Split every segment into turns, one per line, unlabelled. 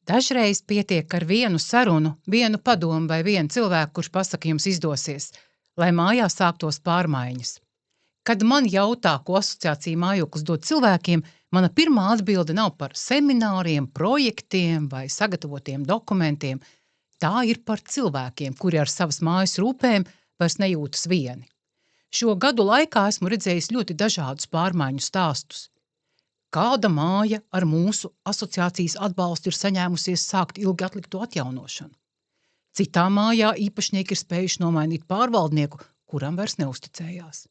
Dažreiz pietiek ar vienu sarunu, vienu padomu vai vienu cilvēku, kurš pasaka jums izdosies, lai mājās sāktos pārmaiņas. Kad man jautā, ko asociācija mājoklis dod cilvēkiem, mana pirmā atbilde nav par semināriem, projektiem vai sagatavotiem dokumentiem. Tā ir par cilvēkiem, kuri ar savas mājas rūpēm vairs nejūtas vieni. Šo gadu laikā esmu redzējis ļoti dažādus pārmaiņu stāstus. Kāda māja ar mūsu asociācijas atbalstu ir saņēmusies sākt ilgi atlikto atjaunošanu? Citā mājā īpašnieki ir spējuši nomainīt pārvaldnieku, kuram vairs neusticējās.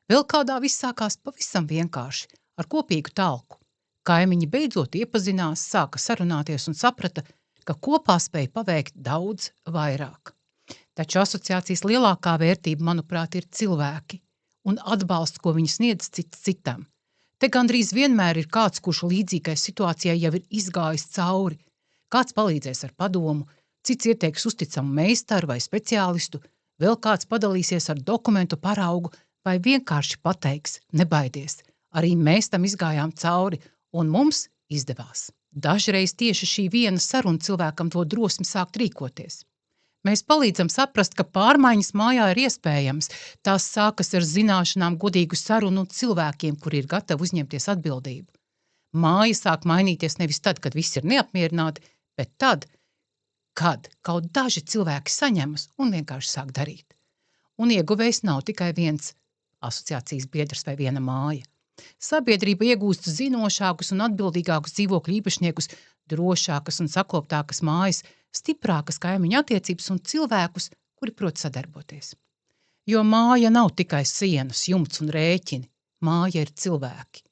Vēl kādā viss sākās pavisam vienkārši, ar kopīgu talku. Kaimiņi beidzot iepazinās, sāka sarunāties un saprata, ka kopā spēj paveikt daudz vairāk. Taču asociācijas lielākā vērtība, manuprāt, ir cilvēki un atbalsts, ko viņi sniedz cits citam. Te gandrīz vienmēr ir kāds, kurš līdzīgai situācijai jau ir izgājis cauri. Kāds palīdzēs ar padomu, cits ieteiks uzticamu meistaru vai speciālistu, vēl kāds padalīsies ar dokumentu paraugu vai vienkārši pateiks, nebaidies, arī mēs tam izgājām cauri un mums izdevās. Dažreiz tieši šī viena saruna cilvēkam dod drosmi sākt rīkoties. Mēs palīdzam saprast, ka pārmaiņas mājā ir iespējams. Tās sākas ar zināšanām, godīgu sarunu un cilvēkiem, kuri ir gatavi uzņemties atbildību. Māja sāk mainīties nevis tad, kad visi ir neapmierināti, bet tad, kad kaut daži cilvēki saņemas un vienkārši sāk darīt. Un ieguvējs nav tikai viens asociācijas biedrs vai viena māja. Sabiedrība iegūst zinošākus un atbildīgākus dzīvokļu īpašniekus, drošākas un sakoptākas mājas, stiprākas kaimiņu attiecības un cilvēkus, kuri prot sadarboties. Jo māja nav tikai sienas, jumts un rēķini. Māja ir cilvēki.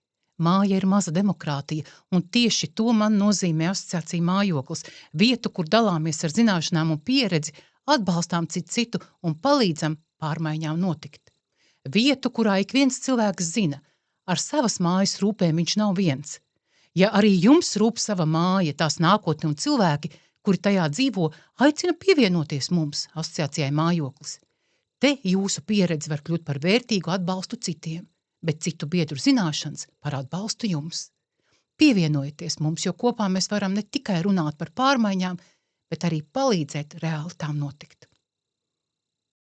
Māja ir maza demokrātija, un tieši to man nozīmē asociācija mājoklis, vietu, kur dalāmies ar zināšanām un pieredzi, atbalstām citu un palīdzam pārmaiņām notikt. Vietu, kurā ik viens cilvēks zina, ar savas mājas rūpēm viņš nav viens. Ja arī jums rūp sava māja, tās nākotne un cilvēki, kuri tajā dzīvo, aicina pievienoties mums, asociācijai mājoklis. Te jūsu pieredze var kļūt par vērtīgu atbalstu citiem, bet citu biedru zināšanas par atbalstu jums. Pievienojieties mums, jo kopā mēs varam ne tikai runāt par pārmaiņām, bet arī palīdzēt reāli tām notikt.